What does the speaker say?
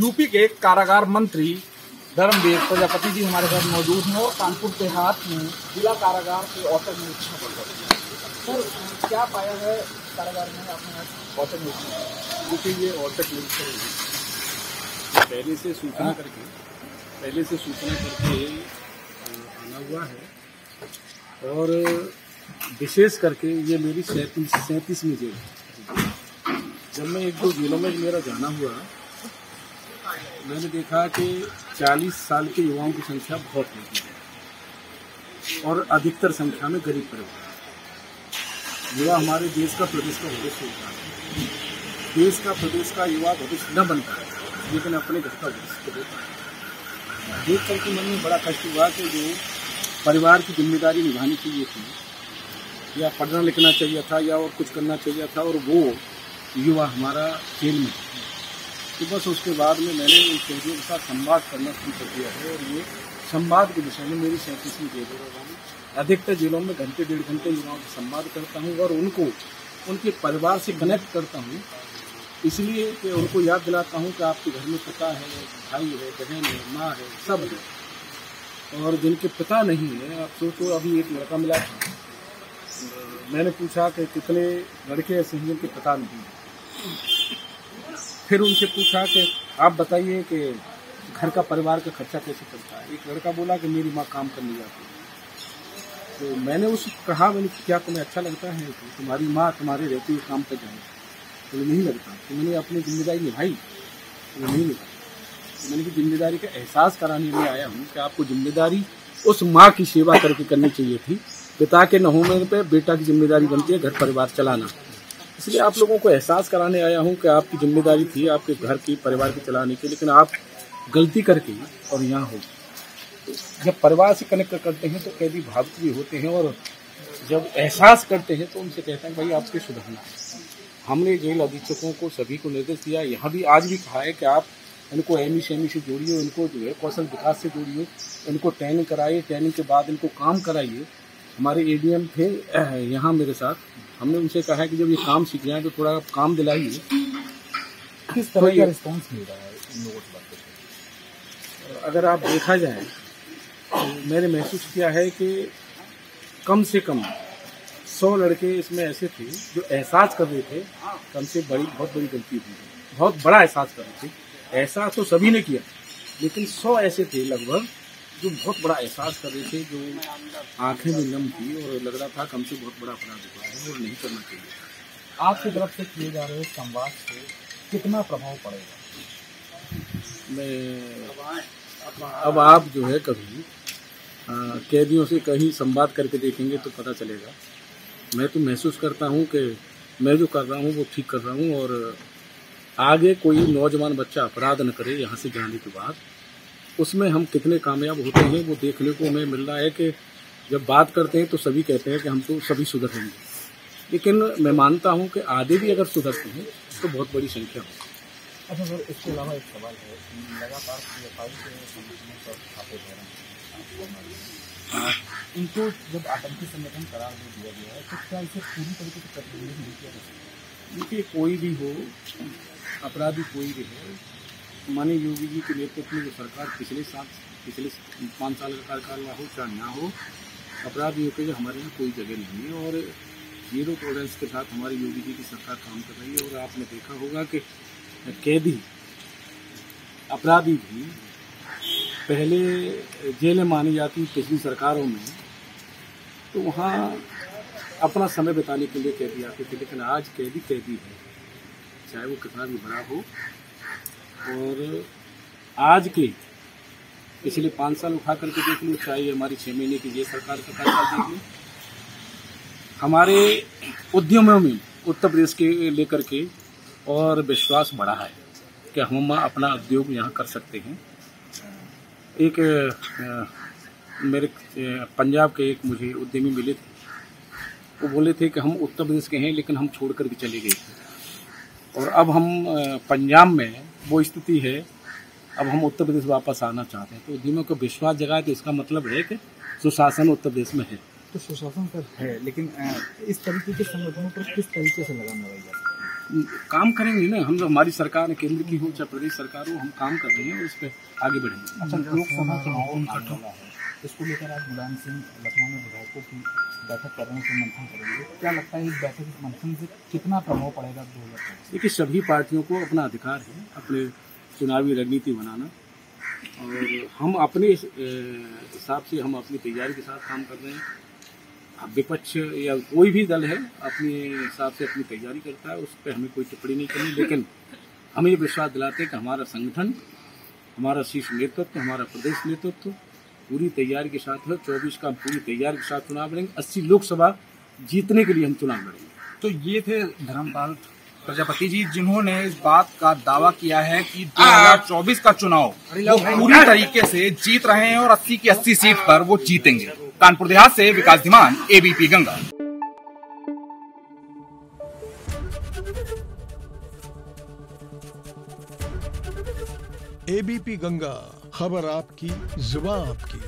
UP के कारागार मंत्री धर्मवीर प्रजापति जी हमारे साथ मौजूद हैं और कानपुर देहात में जिला कारागार के औचक निरीक्षण पर गए। सर, क्या पाया है कारागार में आपने औचक निरीक्षण? देखिए, ये औचक निरीक्षण पहले से सूचना करके आना हुआ है और विशेष करके ये मेरी 37वीं जेल है। जब मैं 1-2 जेलों में मेरा जाना हुआ, मैंने देखा कि 40 साल के युवाओं की संख्या बहुत होती है और अधिकतर संख्या में गरीब परिवार। युवा हमारे देश का प्रदेश का भविष्य होता है। देश का प्रदेश का युवा भविष्य न बनता है, लेकिन अपने घर का भविष्य होता है। देख करके मन में बड़ा कष्ट हुआ कि जो परिवार की जिम्मेदारी निभानी चाहिए थी, या पढ़ना लिखना चाहिए था, या और कुछ करना चाहिए था, और वो युवा हमारा जेल में। तो बस उसके बाद में मैंने इन कैदियों के साथ संवाद करना शुरू कर दिया है और ये संवाद के विषय में मेरी 37वीं जेल है। अधिकतर जेलों में घंटे 1.5 घंटे युवाओं से संवाद करता हूँ और उनको उनके परिवार से कनेक्ट करता हूँ, इसलिए कि उनको याद दिलाता हूँ कि आपके घर में पिता है, भाई है, बहन है, माँ है, सब है। और जिनके पिता नहीं है, आप सोचो, अभी एक लड़का मिला था, मैंने पूछा कि कितने लड़के ऐसे हैं जिनके पिता नहीं है। फिर उनसे पूछा कि आप बताइए कि घर का परिवार का खर्चा कैसे चलता है। एक लड़का बोला कि मेरी माँ काम करने जाती है। तो मैंने उससे कहा, मैंने क्या तुम्हें अच्छा लगता है कि तुम्हारी माँ तुम्हारे रहते हुए काम पर जाए? तो नहीं लगता। तो मैंने अपनी जिम्मेदारी निभाई? तो नहीं निभाई। मैंने की जिम्मेदारी का एहसास कराने में आया हूँ कि आपको जिम्मेदारी उस माँ की सेवा करके करनी चाहिए थी। पिता के न होने पे बेटा की जिम्मेदारी बनती है घर परिवार चलाना। इसलिए आप लोगों को एहसास कराने आया हूँ कि आपकी जिम्मेदारी थी आपके घर की, परिवार की चलाने की, लेकिन आप गलती करके और यहाँ हो। जब परिवार से कनेक्ट करते हैं तो कैदी भावुक भी होते हैं, और जब एहसास करते हैं तो उनसे कहते हैं भाई आपके सुधरना। हमने जेल अधीक्षकों को सभी को निर्देश दिया, यहाँ भी आज भी कहा है कि आप इनको एमी से जोड़िए, इनको जो है कौशल विकास से जोड़िए, इनको ट्रेनिंग कराइए, ट्रेनिंग के बाद इनको काम कराइए। हमारे एडीएम थे यहाँ मेरे साथ, हमने उनसे कहा है कि जब ये काम सीख जाए तो थोड़ा काम दिलाइए। किस तरह का रिस्पॉन्स मिल रहा है इन लोगों से बात करके? अगर आप देखा जाए तो मैंने महसूस किया है कि कम से कम 100 लड़के इसमें ऐसे थे जो एहसास कर रहे थे कि हमसे बहुत बड़ी गलती हुई है, बहुत बड़ा एहसास कर रहे थे। एहसास तो सभी ने किया, लेकिन 100 ऐसे थे लगभग जो बहुत बड़ा एहसास कर रहे थे, जो आंखें में नम थी और लग रहा था कि हमसे बहुत बड़ा अपराध हुआ है और नहीं करना चाहिए। आपकी तरफ से किए जा रहे संवाद से कितना प्रभाव पड़ेगा? अब आप जो है कभी कैदियों से कहीं संवाद करके देखेंगे तो पता चलेगा। मैं तो महसूस करता हूँ कि मैं जो कर रहा हूँ वो ठीक कर रहा हूँ, और आगे कोई नौजवान बच्चा अपराध न करे यहाँ से जाने के बाद, उसमें हम कितने कामयाब होते हैं वो देखने को हमें मिल रहा है। कि जब बात करते हैं तो सभी कहते हैं कि हम तो सभी सुधरेंगे, लेकिन मैं मानता हूं कि आधे भी अगर सुधरते हैं तो बहुत बड़ी संख्या होगी। अच्छा सर, इसके अलावा एक सवाल है, लगातार पीएफआई के संगठनों पर छापे दे रहे हैं, इनको जब आतंकी संगठन करार दे दिया गया है तो क्या इसे पूरी तरीके से प्रतिबंधित नहीं किया जा सकता? देखिए, कोई भी हो, अपराधी कोई भी हो, माननीय योगी जी के नेतृत्व में जो सरकार पिछले 5 साल का कार्यकाल हो चाहे ना हो, अपराधियों के लिए हमारे यहाँ कोई जगह नहीं है और जीरो टॉलरेंस के साथ हमारी योगी जी की सरकार काम कर रही है। और आपने देखा होगा कि कैदी अपराधी भी पहले जेलें मानी जाती पिछली सरकारों में, तो वहाँ अपना समय बिताने के लिए कैदी आते थे, लेकिन आज कैदी कैदी है, चाहे वो कितना भी बड़ा हो। और आज के पिछले 5 साल उठा करके देख लो, चाहे हमारी 6 महीने की ये सरकार का कार्यकाल देख लो, हमारे उद्यमों में उत्तर प्रदेश के लेकर के और विश्वास बढ़ा है कि हम अपना उद्योग यहाँ कर सकते हैं। एक मेरे पंजाब के एक मुझे उद्यमी मिले थे, वो बोले थे कि हम उत्तर प्रदेश के हैं लेकिन हम छोड़ कर के चले गए थे, और अब हम पंजाब में वो स्थिति है, अब हम उत्तर प्रदेश वापस आना चाहते हैं। तो उद्यमियों को विश्वास जगाए, तो इसका मतलब है कि सुशासन उत्तर प्रदेश में है। तो सुशासन पर है, लेकिन इस तरीके के संगठनों पर किस तरीके से लगाम लगाई जाती है? काम करेंगे ना हम, हमारी सरकार है, केंद्र की हो चाहे प्रदेश सरकार हो, हम काम कर रहे हैं, उस पर आगे बढ़ेंगे। अच्छा, लोकसभा चुनाव आने वाला है, इसको लेकर आज मुलायम सिंह लखनऊ में विधायकों की बैठक करने से मंथन करेंगे। क्या लगता है इस बैठक इस मंथन से कितना प्रभाव पड़ेगा 2024? देखिए, सभी पार्टियों को अपना अधिकार है अपने चुनावी रणनीति बनाना, और हम अपने हिसाब से हम अपनी तैयारी के साथ काम कर रहे हैं। अब विपक्ष या कोई भी दल है अपने हिसाब से अपनी तैयारी करता है, उस पर हमें कोई टिप्पणी नहीं करनी, लेकिन हम ये विश्वास दिलाते हैं कि हमारा संगठन, हमारा शीर्ष नेतृत्व, हमारा प्रदेश नेतृत्व पूरी तैयारी के साथ है। 24 का पूरी तैयारी के साथ चुनाव लड़ेंगे, 80 लोकसभा जीतने के लिए हम चुनाव लड़ेंगे। तो ये थे धर्मपाल प्रजापति जी, जिन्होंने इस बात का दावा किया है कि 2024 का चुनाव वो पूरी तरीके से जीत रहे हैं और 80 की 80 सीट पर वो जीतेंगे। कानपुर देहात से विकास धीमान, एबीपी गंगा। एबीपी गंगा, खबर आपकी, जुबान आपकी।